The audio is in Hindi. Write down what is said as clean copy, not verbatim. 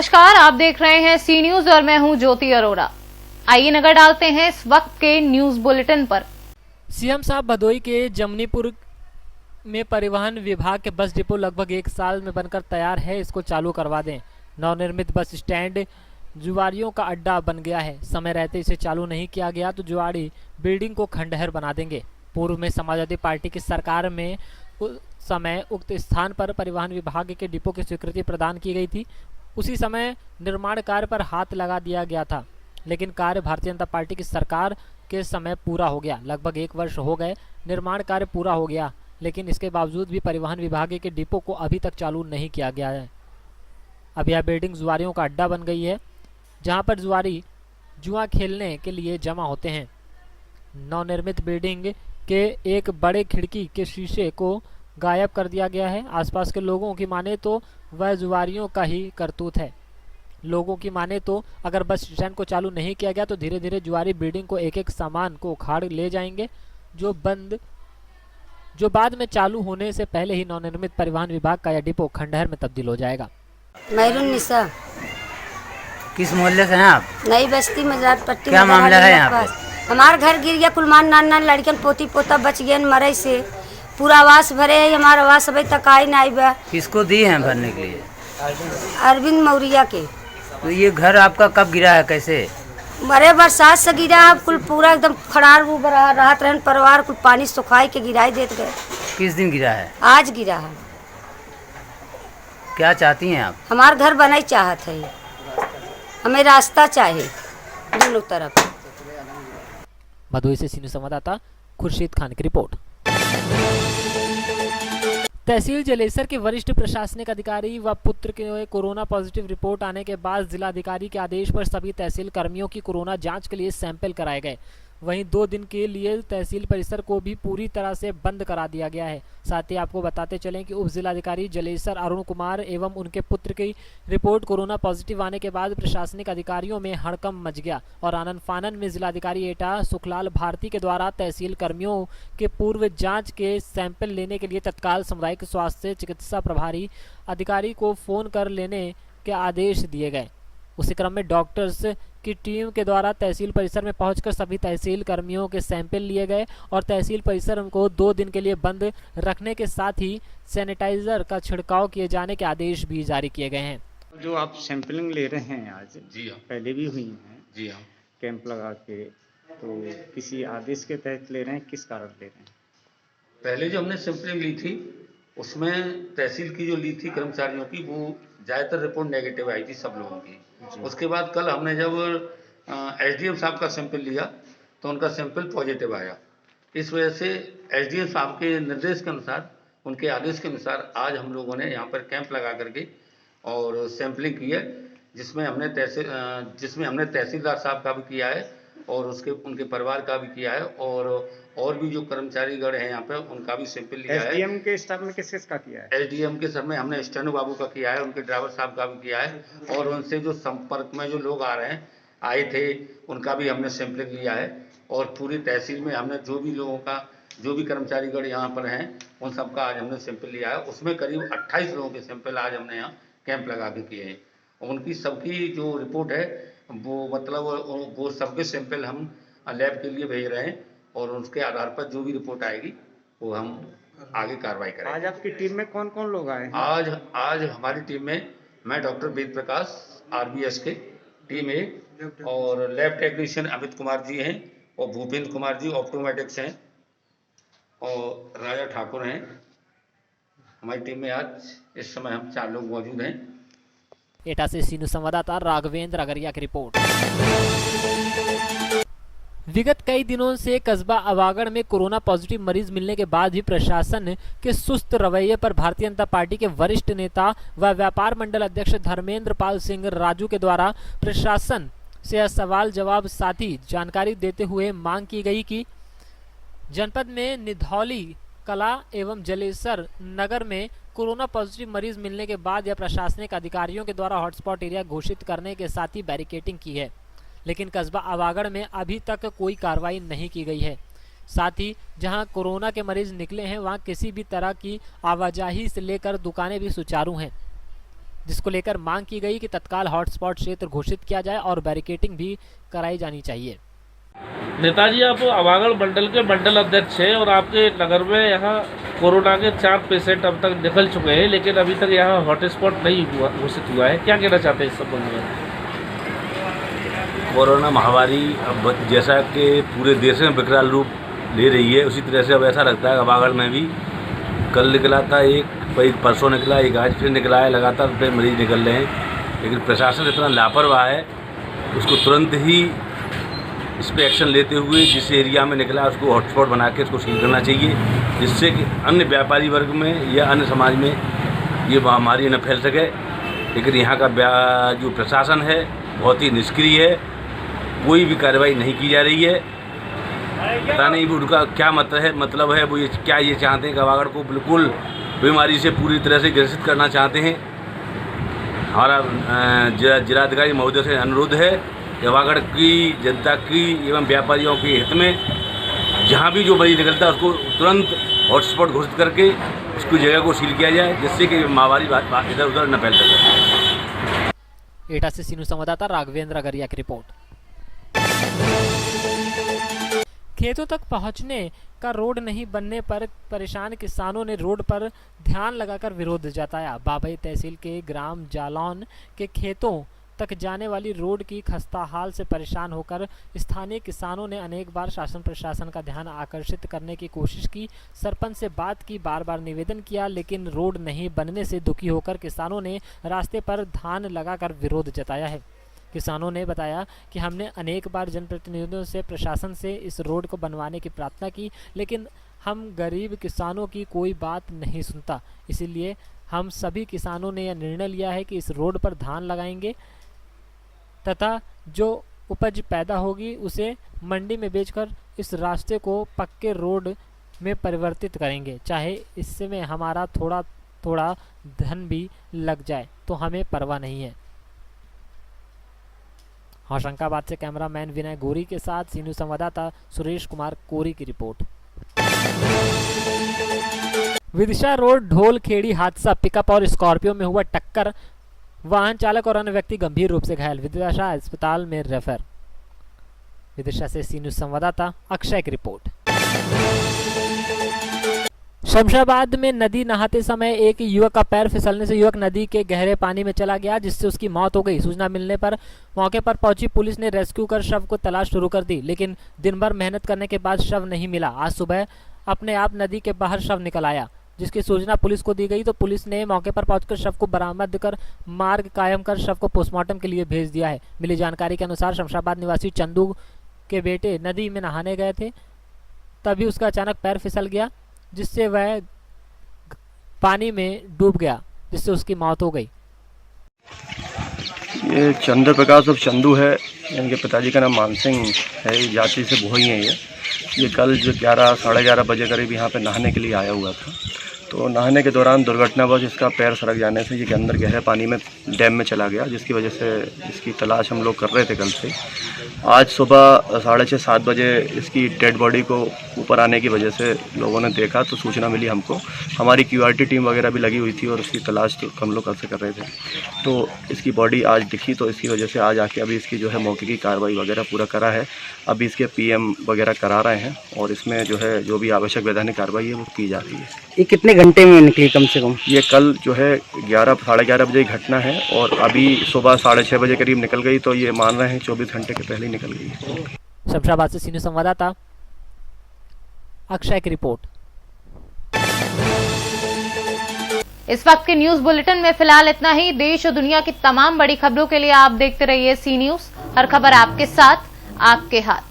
नमस्कार, आप देख रहे हैं सी न्यूज और मैं हूं ज्योति अरोड़ा। आइए नजर डालते हैं इस वक्त के न्यूज बुलेटिन पर। सीएम साहब भदोई के जमनीपुर में परिवहन विभाग के बस डिपो लगभग 1 साल में बनकर तैयार है, इसको चालू करवा दें। नवनिर्मित बस स्टैंड जुआरियों का अड्डा बन गया है, समय रहते इसे चालू नहीं किया गया तो जुआरी बिल्डिंग को खंडहर बना देंगे। पूर्व में समाजवादी पार्टी की सरकार में उस समय उक्त स्थान पर परिवहन विभाग के डिपो की स्वीकृति प्रदान की गई थी। उसी समय निर्माण कार्य पर हाथ लगा दिया गया था, लेकिन कार्य भारतीय जनता पार्टी की सरकार के समय पूरा हो गया। लगभग 1 वर्ष हो गए, निर्माण कार्य पूरा हो गया, लेकिन इसके बावजूद भी परिवहन विभाग के डिपो को अभी तक चालू नहीं किया गया है। अब यह बिल्डिंग जुआरियों का अड्डा बन गई है, जहां पर जुआरी जुआ खेलने के लिए जमा होते हैं। नवनिर्मित बिल्डिंग के एक बड़े खिड़की के शीशे को गायब कर दिया गया है। आसपास के लोगों की माने तो वह जुआरियों का ही करतूत है। लोगों की माने तो अगर बस स्टैंड को चालू नहीं किया गया तो धीरे धीरे जुआरी बिल्डिंग को एक एक सामान को उखाड़ ले जाएंगे, जो बाद में चालू होने से पहले ही नवनिर्मित परिवहन विभाग का यह डिपो खंडहर में तब्दील हो जाएगा। मैरुन्निसा। किस मोहल्ले से हैं आप? नई बस्ती मजार पट्टी। क्या मामला है यहाँ पे? हमार घर गिर गया, कुलमान नान लड़कन पोती पोता बच गए मरे से। पूरा आवास भरे है, हमारा आवास अभी तक आई नहीं बा। किसको दी है भरने के लिए? अरविंद मौर्या के। तो ये घर आपका कब गिरा है, कैसे? मरे बरसात से गिरा है, कुल पूरा एकदम खरार वो राहत रहन परिवार, कुल पानी सुखाई के गिराई देते गए। किस दिन गिरा है? आज गिरा है। क्या चाहती हैं आप? हमार घर बनाई चाहत है, हमें रास्ता चाहे दोनों तरफ। भदोई से सीनियर संवाददाता खुर्शीद खान की रिपोर्ट। तहसील जलेसर के वरिष्ठ प्रशासनिक अधिकारी व पुत्र के कोरोना पॉजिटिव रिपोर्ट आने के बाद जिलाधिकारी के आदेश पर सभी तहसील कर्मियों की कोरोना जांच के लिए सैंपल कराए गए। वहीं 2 दिन के लिए तहसील परिसर को भी पूरी तरह से बंद करा दिया गया है। साथ ही आपको बताते चलें कि उप जिलाधिकारी जलेसर अरुण कुमार एवं उनके पुत्र की रिपोर्ट कोरोना पॉजिटिव आने के बाद प्रशासनिक अधिकारियों में हड़कंप मच गया और आनन फानन में जिलाधिकारी एटा सुखलाल भारती के द्वारा तहसील कर्मियों के पूर्व जांच के सैंपल लेने के लिए तत्काल सामुदायिक स्वास्थ्य चिकित्सा प्रभारी अधिकारी को फोन कर लेने के आदेश दिए गए। उसी क्रम में डॉक्टर्स की टीम के द्वारा तहसील परिसर में पहुंचकर सभी तहसील कर्मियों के सैंपल लिए गए और तहसील परिसर को 2 दिन के लिए बंद रखने के साथ ही सैनिटाइजर का छिड़काव किए जाने के आदेश भी जारी किए गए हैं। जो आप सैंपलिंग ले रहे हैं आज, जी हाँ, पहले भी हुई हैं जी हाँ। कैंप लगा के, तो किसी आदेश के तहत ले रहे हैं, किस कारण ले रहे हैं? पहले जो हमने सैंपलिंग ली थी उसमें तहसील की जो ली थी कर्मचारियों की, वो ज़्यादातर रिपोर्ट नेगेटिव आई थी सब लोगों की। उसके बाद कल हमने जब एसडीएम साहब का सैंपल लिया तो उनका सैंपल पॉजिटिव आया। इस वजह से एसडीएम साहब के निर्देश के अनुसार, उनके आदेश के अनुसार आज हम लोगों ने यहाँ पर कैंप लगा करके और सैंपलिंग की है, जिसमें हमने तहसीलदार साहब का भी किया है और उनके परिवार का भी किया है और भी जो कर्मचारीगण हैं यहाँ पे उनका भी सैंपल लिया है। एसडीएम के स्टाफ में किस का किया है? एसडीएम के सर में हमने स्टेनो बाबू का किया है, उनके ड्राइवर साहब का भी किया है और उनसे जो संपर्क में जो लोग आए थे उनका भी हमने सैंपलिंग लिया है। और पूरी तहसील में हमने जो भी कर्मचारीगण यहाँ पर हैं उन सबका आज हमने सैंपल लिया है। उसमें करीब 28 लोगों के सैंपल आज हमने यहाँ कैंप लगा के किए हैं। उनकी सबकी जो रिपोर्ट है वो मतलब वो सबके सैंपल हम लैब के लिए भेज रहे हैं और उसके आधार पर जो भी रिपोर्ट आएगी वो हम आगे कार्रवाई करेंगे। आज आपकी टीम में कौन कौन लोग आए हैं? आज हमारी टीम में मैं डॉक्टर वेद प्रकाश आरबीएस के टीम है और लैब टेक्नीशियन अमित कुमार जी हैं और भूपेंद्र कुमार जी ऑप्टोमेटिक्स हैं और राजा ठाकुर हैं। हमारी टीम में आज इस समय हम 4 लोग मौजूद हैं। एटा से सीनियर संवाददाता राघवेंद्र अगरिया की रिपोर्ट। विगत कई दिनों से कस्बा अवागढ़ में कोरोना पॉजिटिव मरीज मिलने के बाद भी प्रशासन के सुस्त रवैये पर भारतीय जनता पार्टी के वरिष्ठ नेता व व्यापार मंडल अध्यक्ष धर्मेंद्र पाल सिंह राजू के द्वारा प्रशासन से सवाल जवाब साथ ही जानकारी देते हुए मांग की गई कि जनपद में निधौली कला एवं जलेसर नगर में कोरोना पॉजिटिव मरीज मिलने के बाद यह प्रशासनिक अधिकारियों के द्वारा हॉटस्पॉट एरिया घोषित करने के साथ ही बैरिकेडिंग की है, लेकिन कस्बा अवागढ़ में अभी तक कोई कार्रवाई नहीं की गई है। साथ ही जहां कोरोना के मरीज निकले हैं वहां किसी भी तरह की आवाजाही से लेकर दुकानें भी सुचारू हैं। जिसको लेकर मांग की गई कि तत्काल हॉटस्पॉट क्षेत्र घोषित किया जाए और बैरिकेडिंग भी कराई जानी चाहिए। नेताजी, आप अवागढ़ मंडल के मंडल अध्यक्ष हैं और आपके नगर में यहाँ कोरोना के 4 पेशेंट अब तक निकल चुके हैं, लेकिन अभी तक यहाँ हॉटस्पॉट नहीं घोषित हुआ है। क्या कहना चाहते हैं इस संबंध में? कोरोना महामारी अब जैसा कि पूरे देश में विकराल रूप ले रही है, उसी तरह से अब ऐसा लगता है अवागढ़ में भी कल निकला था एक परसों निकला, एक आज फिर निकला है, लगातार पे मरीज निकल रहे हैं। लेकिन प्रशासन इतना लापरवाह है, उसको तुरंत ही इस पर एक्शन लेते हुए जिस एरिया में निकला उसको हॉटस्पॉट बना के उसको सील करना चाहिए, जिससे कि अन्य व्यापारी वर्ग में या अन्य समाज में ये महामारी न फैल सके। लेकिन यहाँ का जो प्रशासन है बहुत ही निष्क्रिय है, कोई भी कार्रवाई नहीं की जा रही है। पता नहीं वो उनका क्या मतलब है वो ये चाहते हैं कि अवागढ़ को बिल्कुल बीमारी से पूरी तरह से ग्रसित करना चाहते हैं। हमारा जिलाधिकारी महोदय से अनुरोध है कि अवागढ़ की जनता की एवं व्यापारियों के हित में जहाँ भी जो मरीज निकलता है उसको तुरंत हॉटस्पॉट घोषित करके उसकी जगह को सील किया जाए, जिससे कि महामारी इधर उधर न फैल सके। एटा से सीनू संवाददाता राघवेंद्र अगरिया की रिपोर्ट। खेतों तक पहुंचने का रोड नहीं बनने पर परेशान किसानों ने रोड पर ध्यान लगाकर विरोध जताया। बाबई तहसील के ग्राम जालौन के खेतों तक जाने वाली रोड की खस्ताहाल से परेशान होकर स्थानीय किसानों ने अनेक बार शासन प्रशासन का ध्यान आकर्षित करने की कोशिश की, सरपंच से बात की, बार बार निवेदन किया, लेकिन रोड नहीं बनने से दुखी होकर किसानों ने रास्ते पर धान लगाकर विरोध जताया है। किसानों ने बताया कि हमने अनेक बार जनप्रतिनिधियों से प्रशासन से इस रोड को बनवाने की प्रार्थना की, लेकिन हम गरीब किसानों की कोई बात नहीं सुनता। इसीलिए हम सभी किसानों ने यह निर्णय लिया है कि इस रोड पर धान लगाएंगे तथा जो उपज पैदा होगी उसे मंडी में बेचकर इस रास्ते को पक्के रोड में परिवर्तित करेंगे, चाहे इसमें हमारा थोड़ा थोड़ा धन भी लग जाए तो हमें परवाह नहीं है। होशंगाबाद से कैमरामैन विनय गोरी के साथ सीनू संवाददाता सुरेश कुमार कोरी की रिपोर्ट। विदिशा रोड ढोल खेड़ी हादसा, पिकअप और स्कॉर्पियो में हुआ टक्कर, वाहन चालक और अन्य व्यक्ति गंभीर रूप से घायल, विदिशा अस्पताल में रेफर। विदिशा से सीनू संवाददाता अक्षय की रिपोर्ट। शमशाबाद में नदी नहाते समय एक युवक का पैर फिसलने से युवक नदी के गहरे पानी में चला गया, जिससे उसकी मौत हो गई। सूचना मिलने पर मौके पर पहुंची पुलिस ने रेस्क्यू कर शव को तलाश शुरू कर दी, लेकिन दिन भर मेहनत करने के बाद शव नहीं मिला। आज सुबह अपने आप नदी के बाहर शव निकल आया, जिसकी सूचना पुलिस को दी गई तो पुलिस ने मौके पर पहुंचकर शव को बरामद कर मार्ग कायम कर शव को पोस्टमार्टम के लिए भेज दिया है। मिली जानकारी के अनुसार शमशाबाद निवासी चंदू के बेटे नदी में नहाने गए थे, तभी उसका अचानक पैर फिसल गया, जिससे वह पानी में डूब गया, जिससे उसकी मौत हो गई। ये चंद्र प्रकाश और चंदू है, इनके पिताजी का नाम मान सिंह है, जाति से भोई है। ये कल जो 11-11:30 बजे करीब यहाँ पे नहाने के लिए आया हुआ था, तो नहाने के दौरान दुर्घटनावश इसका पैर सरक जाने से ये के अंदर गहरे पानी में डैम में चला गया, जिसकी वजह से इसकी तलाश हम लोग कर रहे थे कल से। आज सुबह 6:30-7 बजे इसकी डेड बॉडी को ऊपर आने की वजह से लोगों ने देखा, तो सूचना मिली हमको। हमारी QRT टीम वगैरह भी लगी हुई थी और उसकी तलाश तो हम लोग कल से कर रहे थे। तो इसकी बॉडी आज दिखी, तो इसकी वजह से आज आके अभी इसकी जो है मौके की कार्रवाई वगैरह पूरा करा है। अभी इसके PM वगैरह करा रहे हैं और इसमें जो है जो भी आवश्यक वैधानिक कार्रवाई है वो की जा रही है। ये कितने घंटे में निकली कम से कम? ये कल जो है 11-11:30 बजे की घटना है और अभी सुबह 6:30 बजे करीब निकल गई, तो ये मान रहे हैं 24 घंटे के पहले ही निकल गई। शमशाबाद से सीनियर संवाददाता अक्षय की रिपोर्ट। इस वक्त के न्यूज बुलेटिन में फिलहाल इतना ही। देश और दुनिया की तमाम बड़ी खबरों के लिए आप देखते रहिए सी न्यूज, हर खबर आपके साथ, आपके हाथ।